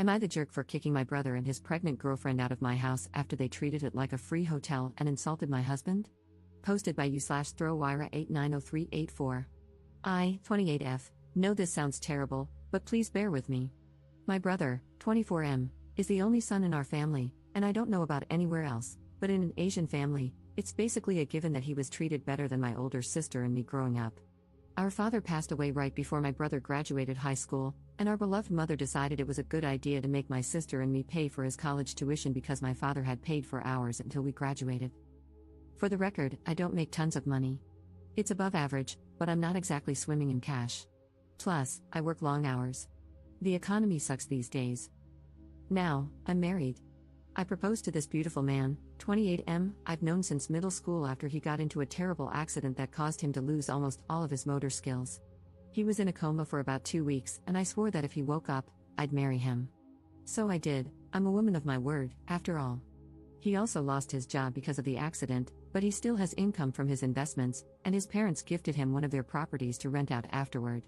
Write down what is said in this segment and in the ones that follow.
Am I the jerk for kicking my brother and his pregnant girlfriend out of my house after they treated it like a free hotel and insulted my husband? Posted by u/throwwira890384. I, 28F, know this sounds terrible, but please bear with me. My brother, 24M, is the only son in our family, and I don't know about anywhere else, but in an Asian family, it's basically a given that he was treated better than my older sister and me growing up. Our father passed away right before my brother graduated high school, and our beloved mother decided it was a good idea to make my sister and me pay for his college tuition because my father had paid for ours until we graduated. For the record, I don't make tons of money. It's above average, but I'm not exactly swimming in cash. Plus, I work long hours. The economy sucks these days. Now, I'm married. I proposed to this beautiful man, 28M, I've known since middle school after he got into a terrible accident that caused him to lose almost all of his motor skills. He was in a coma for about 2 weeks, and I swore that if he woke up, I'd marry him. So I did. I'm a woman of my word, after all. He also lost his job because of the accident, but he still has income from his investments, and his parents gifted him one of their properties to rent out afterward.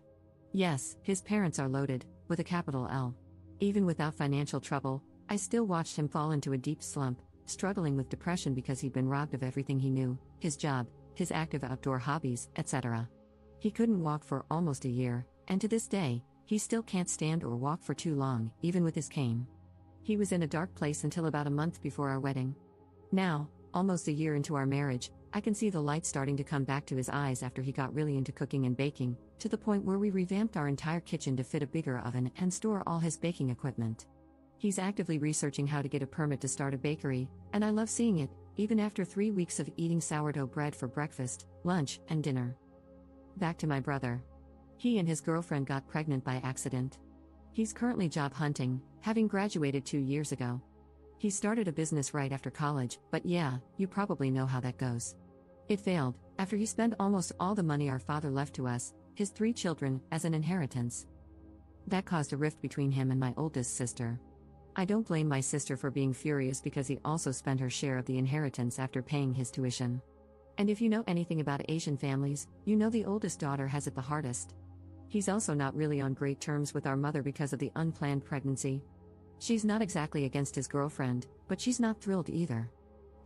Yes, his parents are loaded, with a capital L. Even without financial trouble, I still watched him fall into a deep slump, struggling with depression because he'd been robbed of everything he knew, his job, his active outdoor hobbies, etc. He couldn't walk for almost a year, and to this day, he still can't stand or walk for too long, even with his cane. He was in a dark place until about a month before our wedding. Now, almost a year into our marriage, I can see the light starting to come back to his eyes after he got really into cooking and baking, to the point where we revamped our entire kitchen to fit a bigger oven and store all his baking equipment. He's actively researching how to get a permit to start a bakery, and I love seeing it, even after 3 weeks of eating sourdough bread for breakfast, lunch, and dinner. Back to my brother. He and his girlfriend got pregnant by accident. He's currently job hunting, having graduated 2 years ago. He started a business right after college, but yeah, you probably know how that goes. It failed, after he spent almost all the money our father left to us, his 3 children, as an inheritance. That caused a rift between him and my oldest sister. I don't blame my sister for being furious because he also spent her share of the inheritance after paying his tuition. And if you know anything about Asian families, you know the oldest daughter has it the hardest. He's also not really on great terms with our mother because of the unplanned pregnancy. She's not exactly against his girlfriend, but she's not thrilled either.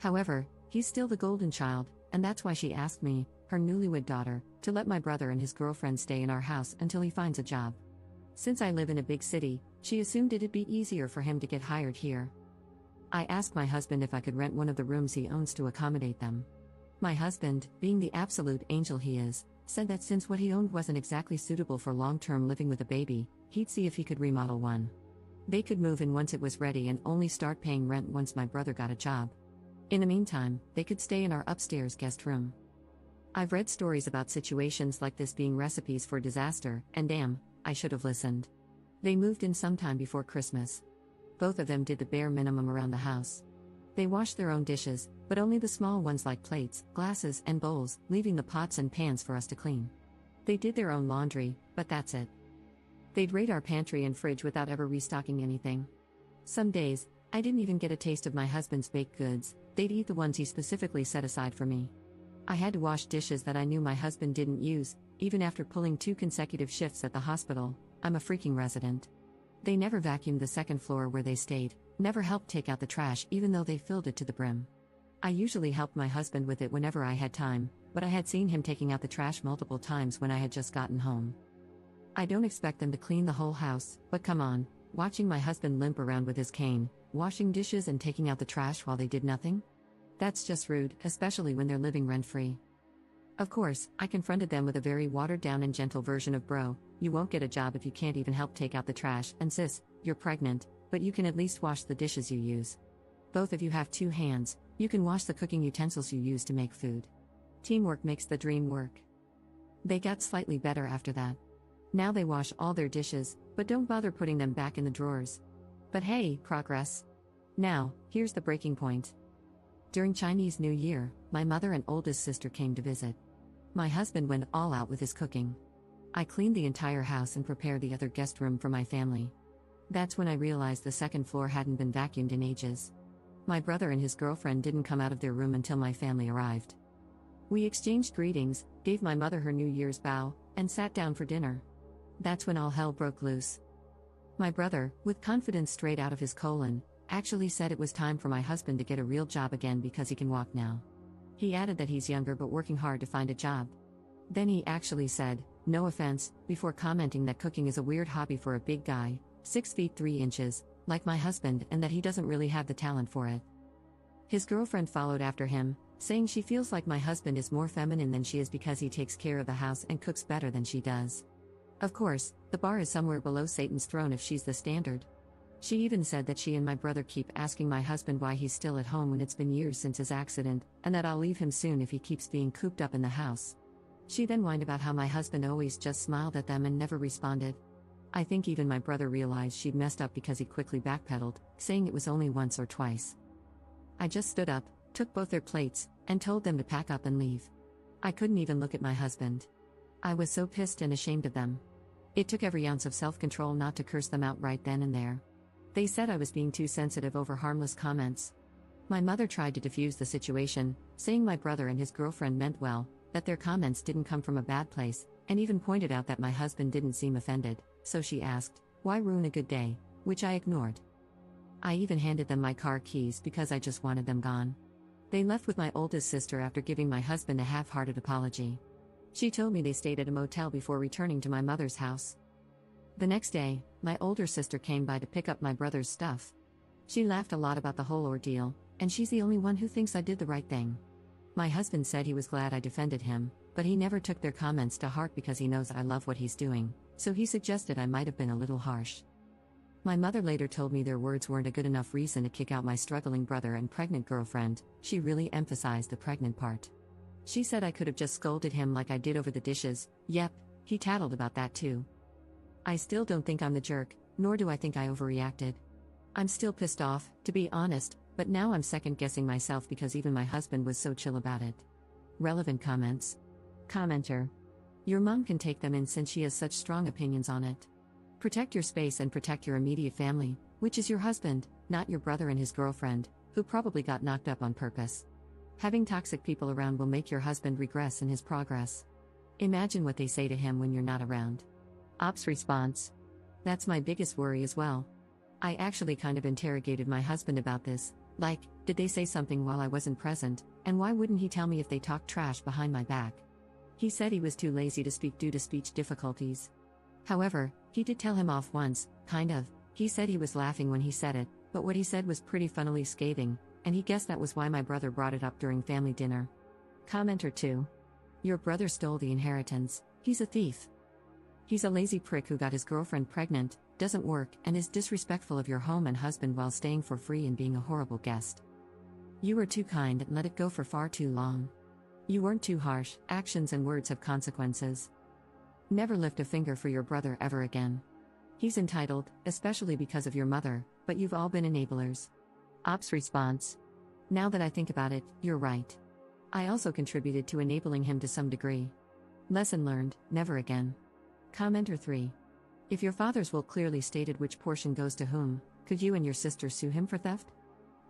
However, he's still the golden child, and that's why she asked me, her newlywed daughter, to let my brother and his girlfriend stay in our house until he finds a job. Since I live in a big city, she assumed it'd be easier for him to get hired here. I asked my husband if I could rent one of the rooms he owns to accommodate them. My husband, being the absolute angel he is, said that since what he owned wasn't exactly suitable for long-term living with a baby, he'd see if he could remodel one. They could move in once it was ready and only start paying rent once my brother got a job. In the meantime, they could stay in our upstairs guest room. I've read stories about situations like this being recipes for disaster, and damn, I should have listened. They moved in sometime before Christmas. Both of them did the bare minimum around the house. They washed their own dishes, but only the small ones like plates, glasses, and bowls, leaving the pots and pans for us to clean. They did their own laundry, but that's it. They'd raid our pantry and fridge without ever restocking anything. Some days, I didn't even get a taste of my husband's baked goods. They'd eat the ones he specifically set aside for me. I had to wash dishes that I knew my husband didn't use, even after pulling 2 consecutive shifts at the hospital. I'm a freaking resident. They never vacuumed the second floor where they stayed, never helped take out the trash even though they filled it to the brim. I usually helped my husband with it whenever I had time, but I had seen him taking out the trash multiple times when I had just gotten home. I don't expect them to clean the whole house, but come on, watching my husband limp around with his cane, washing dishes and taking out the trash while they did nothing? That's just rude, especially when they're living rent-free. Of course, I confronted them with a very watered-down and gentle version of bro, you won't get a job if you can't even help take out the trash, and sis, you're pregnant, but you can at least wash the dishes you use. Both of you have 2 hands, you can wash the cooking utensils you use to make food. Teamwork makes the dream work. They got slightly better after that. Now they wash all their dishes, but don't bother putting them back in the drawers. But hey, progress. Now, here's the breaking point. During Chinese New Year, my mother and oldest sister came to visit. My husband went all out with his cooking. I cleaned the entire house and prepared the other guest room for my family. That's when I realized the second floor hadn't been vacuumed in ages. My brother and his girlfriend didn't come out of their room until my family arrived. We exchanged greetings, gave my mother her New Year's bow, and sat down for dinner. That's when all hell broke loose. My brother, with confidence straight out of his colon, actually said it was time for my husband to get a real job again because he can walk now. He added that he's younger but working hard to find a job. Then he actually said, "No offense," before commenting that cooking is a weird hobby for a big guy, 6 feet 3 inches, like my husband, and that he doesn't really have the talent for it. His girlfriend followed after him, saying she feels like my husband is more feminine than she is because he takes care of the house and cooks better than she does. Of course, the bar is somewhere below Satan's throne if she's the standard. She even said that she and my brother keep asking my husband why he's still at home when it's been years since his accident, and that I'll leave him soon if he keeps being cooped up in the house. She then whined about how my husband always just smiled at them and never responded. I think even my brother realized she'd messed up because he quickly backpedaled, saying it was only once or twice. I just stood up, took both their plates, and told them to pack up and leave. I couldn't even look at my husband. I was so pissed and ashamed of them. It took every ounce of self-control not to curse them out right then and there. They said I was being too sensitive over harmless comments. My mother tried to defuse the situation, saying my brother and his girlfriend meant well, that their comments didn't come from a bad place, and even pointed out that my husband didn't seem offended, so she asked, "Why ruin a good day?" which I ignored. I even handed them my car keys because I just wanted them gone. They left with my oldest sister after giving my husband a half-hearted apology. She told me they stayed at a motel before returning to my mother's house. The next day, my older sister came by to pick up my brother's stuff. She laughed a lot about the whole ordeal, and she's the only one who thinks I did the right thing. My husband said he was glad I defended him, but he never took their comments to heart because he knows I love what he's doing, so he suggested I might have been a little harsh. My mother later told me their words weren't a good enough reason to kick out my struggling brother and pregnant girlfriend. She really emphasized the pregnant part. She said I could have just scolded him like I did over the dishes. Yep, he tattled about that too. I still don't think I'm the jerk, nor do I think I overreacted. I'm still pissed off, to be honest, but now I'm second-guessing myself because even my husband was so chill about it. Relevant comments. Commenter. Your mom can take them in since she has such strong opinions on it. Protect your space and protect your immediate family, which is your husband, not your brother and his girlfriend, who probably got knocked up on purpose. Having toxic people around will make your husband regress in his progress. Imagine what they say to him when you're not around. Ops response. That's my biggest worry as well. I actually kind of interrogated my husband about this, like, did they say something while I wasn't present, and why wouldn't he tell me if they talked trash behind my back? He said he was too lazy to speak due to speech difficulties. However, he did tell him off once, kind of. He said he was laughing when he said it, but what he said was pretty funnily scathing, and he guessed that was why my brother brought it up during family dinner. Commenter 2. Your brother stole the inheritance. He's a thief. He's a lazy prick who got his girlfriend pregnant, doesn't work, and is disrespectful of your home and husband while staying for free and being a horrible guest. You were too kind and let it go for far too long. You weren't too harsh. Actions and words have consequences. Never lift a finger for your brother ever again. He's entitled, especially because of your mother, but you've all been enablers. Ops response. Now that I think about it, you're right. I also contributed to enabling him to some degree. Lesson learned, never again. Commenter 3. If your father's will clearly stated which portion goes to whom, could you and your sister sue him for theft?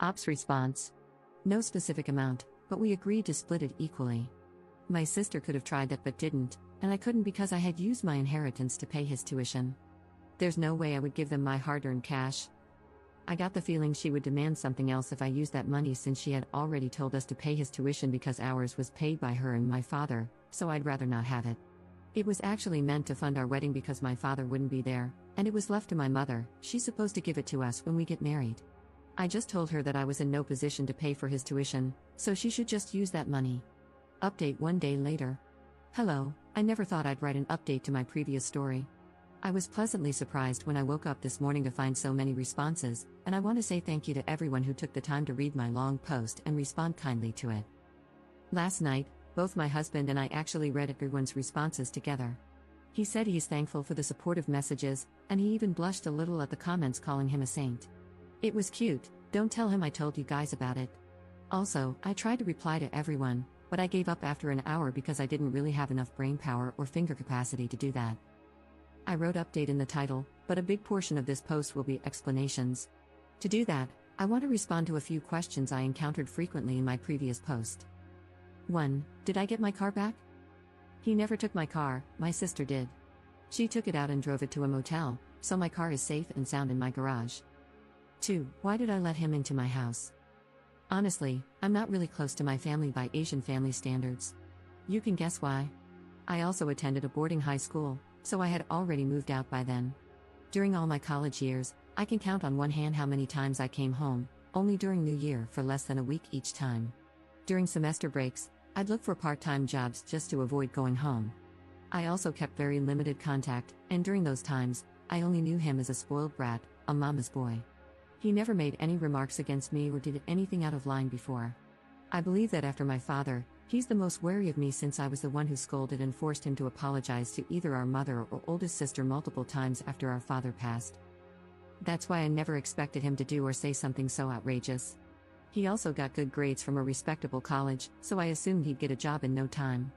Ops response. No specific amount, but we agreed to split it equally. My sister could have tried that but didn't, and I couldn't because I had used my inheritance to pay his tuition. There's no way I would give them my hard-earned cash. I got the feeling she would demand something else if I used that money since she had already told us to pay his tuition because ours was paid by her and my father, so I'd rather not have it. It was actually meant to fund our wedding because my father wouldn't be there, and it was left to my mother. She's supposed to give it to us when we get married. I just told her that I was in no position to pay for his tuition, so she should just use that money. Update 1 day later. Hello, I never thought I'd write an update to my previous story. I was pleasantly surprised when I woke up this morning to find so many responses, and I want to say thank you to everyone who took the time to read my long post and respond kindly to it. Last night, both my husband and I actually read everyone's responses together. He said he's thankful for the supportive messages, and he even blushed a little at the comments calling him a saint. It was cute. Don't tell him I told you guys about it. Also, I tried to reply to everyone, but I gave up after an hour because I didn't really have enough brain power or finger capacity to do that. I wrote update in the title, but a big portion of this post will be explanations. To do that, I want to respond to a few questions I encountered frequently in my previous post. 1. Did I get my car back? He never took my car, my sister did. She took it out and drove it to a motel, so my car is safe and sound in my garage. 2. Why did I let him into my house? Honestly, I'm not really close to my family by Asian family standards. You can guess why. I also attended a boarding high school, so I had already moved out by then. During all my college years, I can count on one hand how many times I came home, only during New Year for less than a week each time. During semester breaks, I'd look for part-time jobs just to avoid going home. I also kept very limited contact, and during those times, I only knew him as a spoiled brat, a mama's boy. He never made any remarks against me or did anything out of line before. I believe that after my father, he's the most wary of me since I was the one who scolded and forced him to apologize to either our mother or oldest sister multiple times after our father passed. That's why I never expected him to do or say something so outrageous. He also got good grades from a respectable college, so I assumed he'd get a job in no time.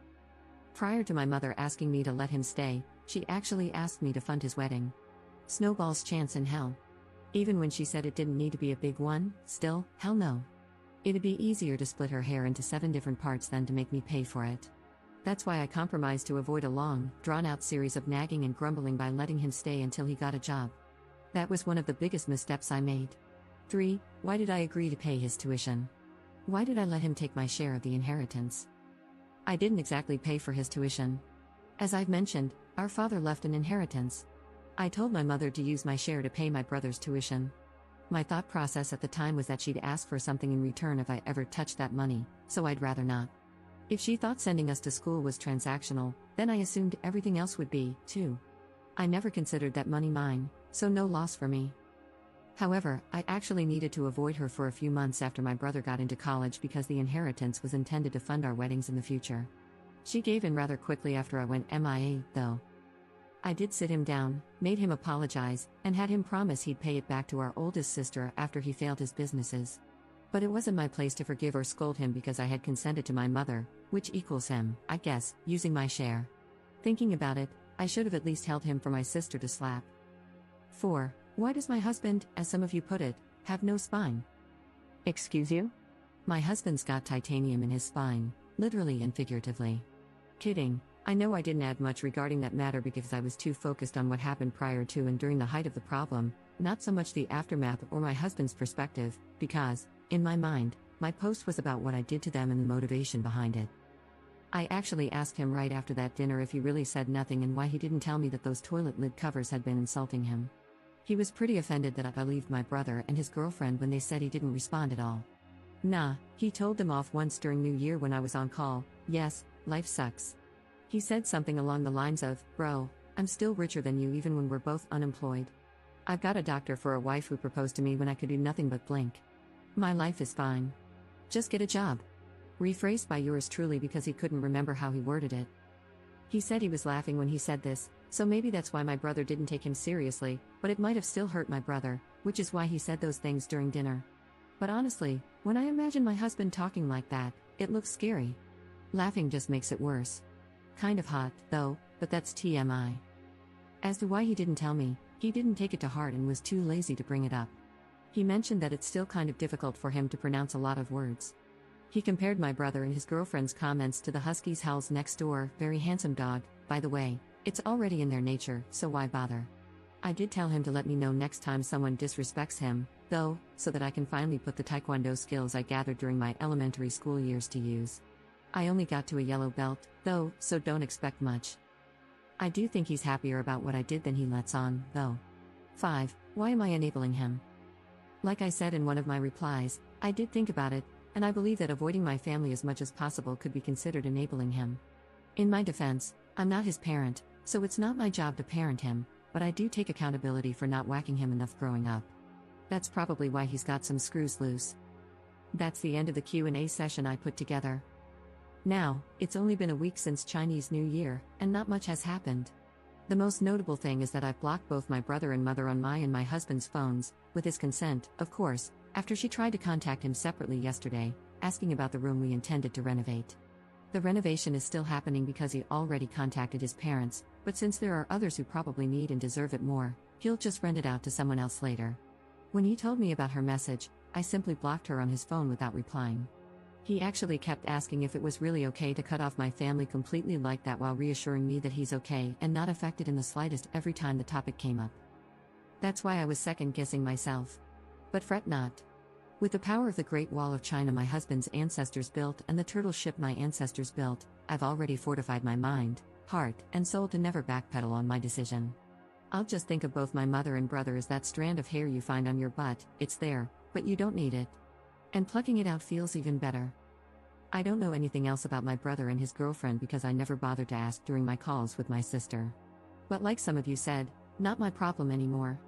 Prior to my mother asking me to let him stay, she actually asked me to fund his wedding. Snowball's chance in hell. Even when she said it didn't need to be a big one, still, hell no. It'd be easier to split her hair into 7 different parts than to make me pay for it. That's why I compromised to avoid a long, drawn-out series of nagging and grumbling by letting him stay until he got a job. That was one of the biggest missteps I made. 3. Why did I agree to pay his tuition? Why did I let him take my share of the inheritance? I didn't exactly pay for his tuition. As I've mentioned, our father left an inheritance. I told my mother to use my share to pay my brother's tuition. My thought process at the time was that she'd ask for something in return if I ever touched that money, so I'd rather not. If she thought sending us to school was transactional, then I assumed everything else would be, too. I never considered that money mine, so no loss for me. However, I actually needed to avoid her for a few months after my brother got into college because the inheritance was intended to fund our weddings in the future. She gave in rather quickly after I went MIA, though. I did sit him down, made him apologize, and had him promise he'd pay it back to our oldest sister after he failed his businesses. But it wasn't my place to forgive or scold him because I had consented to my mother, which equals him, I guess, using my share. Thinking about it, I should have at least held him for my sister to slap. 4. Why does my husband, as some of you put it, have no spine? Excuse you? My husband's got titanium in his spine, literally and figuratively. Kidding. I know I didn't add much regarding that matter because I was too focused on what happened prior to and during the height of the problem, not so much the aftermath or my husband's perspective, because, in my mind, my post was about what I did to them and the motivation behind it. I actually asked him right after that dinner if he really said nothing and why he didn't tell me that those toilet lid covers had been insulting him. He was pretty offended that I believed my brother and his girlfriend when they said he didn't respond at all. Nah, he told them off once during New Year when I was on call. Yes, life sucks. He said something along the lines of, "Bro, I'm still richer than you even when we're both unemployed. I've got a doctor for a wife who proposed to me when I could do nothing but blink. My life is fine. Just get a job." Rephrased by yours truly because he couldn't remember how he worded it. He said he was laughing when he said this, so maybe that's why my brother didn't take him seriously, but it might have still hurt my brother, which is why he said those things during dinner. But honestly, when I imagine my husband talking like that, it looks scary. Laughing just makes it worse. Kind of hot, though, but that's TMI. As to why he didn't tell me, he didn't take it to heart and was too lazy to bring it up. He mentioned that it's still kind of difficult for him to pronounce a lot of words. He compared my brother and his girlfriend's comments to the Husky's Hell's next door, very handsome dog. By the way, it's already in their nature, so why bother? I did tell him to let me know next time someone disrespects him, though, so that I can finally put the taekwondo skills I gathered during my elementary school years to use. I only got to a yellow belt, though, so don't expect much. I do think he's happier about what I did than he lets on, though. 5. Why am I enabling him? Like I said in one of my replies, I did think about it, and I believe that avoiding my family as much as possible could be considered enabling him. In my defense, I'm not his parent, so it's not my job to parent him, but I do take accountability for not whacking him enough growing up. That's probably why he's got some screws loose. That's the end of the Q&A session I put together. Now, it's only been a week since Chinese New Year, and not much has happened. The most notable thing is that I've blocked both my brother and mother on my and my husband's phones, with his consent, of course, after she tried to contact him separately yesterday, asking about the room we intended to renovate. The renovation is still happening because he already contacted his parents, but since there are others who probably need and deserve it more, he'll just rent it out to someone else later. When he told me about her message, I simply blocked her on his phone without replying. He actually kept asking if it was really okay to cut off my family completely like that while reassuring me that he's okay and not affected in the slightest every time the topic came up. That's why I was second guessing myself. But fret not. With the power of the Great Wall of China my husband's ancestors built and the turtle ship my ancestors built, I've already fortified my mind, heart, and soul to never backpedal on my decision. I'll just think of both my mother and brother as that strand of hair you find on your butt. It's there, but you don't need it. And plucking it out feels even better. I don't know anything else about my brother and his girlfriend because I never bothered to ask during my calls with my sister. But like some of you said, not my problem anymore.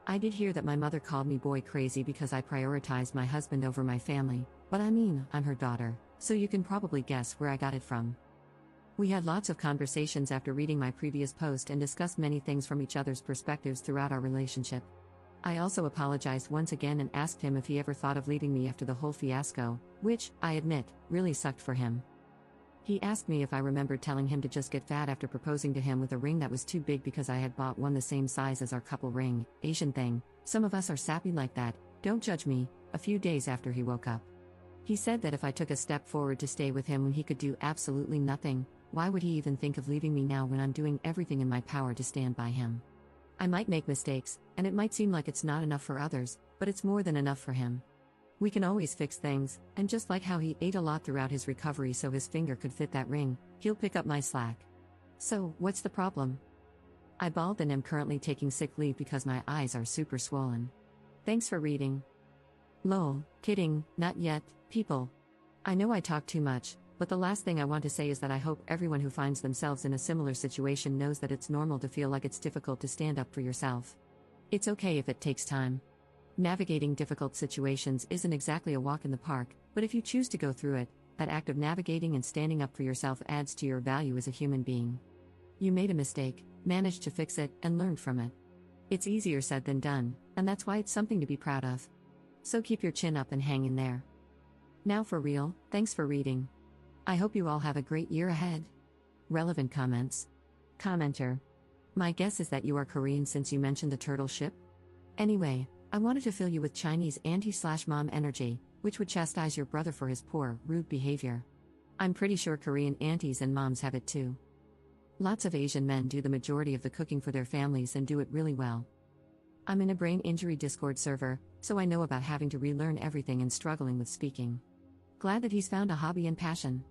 I did hear that my mother called me boy crazy because I prioritized my husband over my family, but I mean, I'm her daughter, so you can probably guess where I got it from. We had lots of conversations after reading my previous post and discussed many things from each other's perspectives throughout our relationship. I also apologized once again and asked him if he ever thought of leaving me after the whole fiasco, which, I admit, really sucked for him. He asked me if I remembered telling him to just get fat after proposing to him with a ring that was too big because I had bought one the same size as our couple ring. Asian thing, some of us are sappy like that, don't judge me, a few days after he woke up. He said that if I took a step forward to stay with him when he could do absolutely nothing, why would he even think of leaving me now when I'm doing everything in my power to stand by him? I might make mistakes, and it might seem like it's not enough for others, but it's more than enough for him. We can always fix things, and just like how he ate a lot throughout his recovery so his finger could fit that ring, he'll pick up my slack. So, what's the problem? I bawled and am currently taking sick leave because my eyes are super swollen. Thanks for reading. Lol, kidding, not yet, people. I know I talk too much, but the last thing I want to say is that I hope everyone who finds themselves in a similar situation knows that it's normal to feel like it's difficult to stand up for yourself. It's okay if it takes time. Navigating difficult situations isn't exactly a walk in the park, but if you choose to go through it, that act of navigating and standing up for yourself adds to your value as a human being. You made a mistake, managed to fix it, and learned from it. It's easier said than done, and that's why it's something to be proud of. So keep your chin up and hang in there. Now for real, thanks for reading. I hope you all have a great year ahead. Relevant comments. Commenter. My guess is that you are Korean since you mentioned the turtle ship? Anyway, I wanted to fill you with Chinese auntie/mom energy, which would chastise your brother for his poor, rude behavior. I'm pretty sure Korean aunties and moms have it too. Lots of Asian men do the majority of the cooking for their families and do it really well. I'm in a brain injury Discord server, so I know about having to relearn everything and struggling with speaking. Glad that he's found a hobby and passion.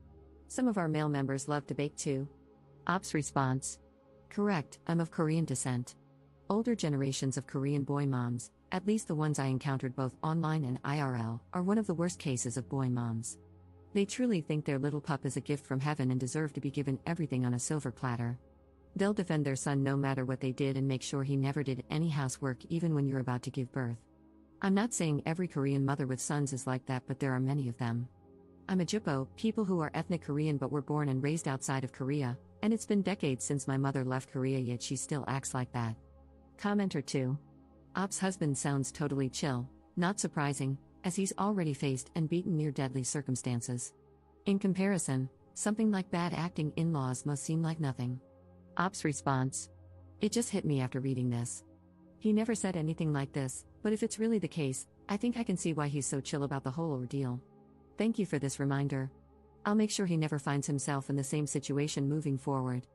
Some of our male members love to bake too. Ops response. Correct, I'm of Korean descent. Older generations of Korean boy moms, at least the ones I encountered both online and IRL, are one of the worst cases of boy moms. They truly think their little pup is a gift from heaven and deserve to be given everything on a silver platter. They'll defend their son no matter what they did and make sure he never did any housework even when you're about to give birth. I'm not saying every Korean mother with sons is like that, but there are many of them. I'm a Jippo, people who are ethnic Korean but were born and raised outside of Korea, and it's been decades since my mother left Korea yet she still acts like that. Commenter 2. Op's husband sounds totally chill, not surprising, as he's already faced and beaten near deadly circumstances. In comparison, something like bad acting in-laws must seem like nothing. Op's response. It just hit me after reading this. He never said anything like this, but if it's really the case, I think I can see why he's so chill about the whole ordeal. Thank you for this reminder. I'll make sure he never finds himself in the same situation moving forward.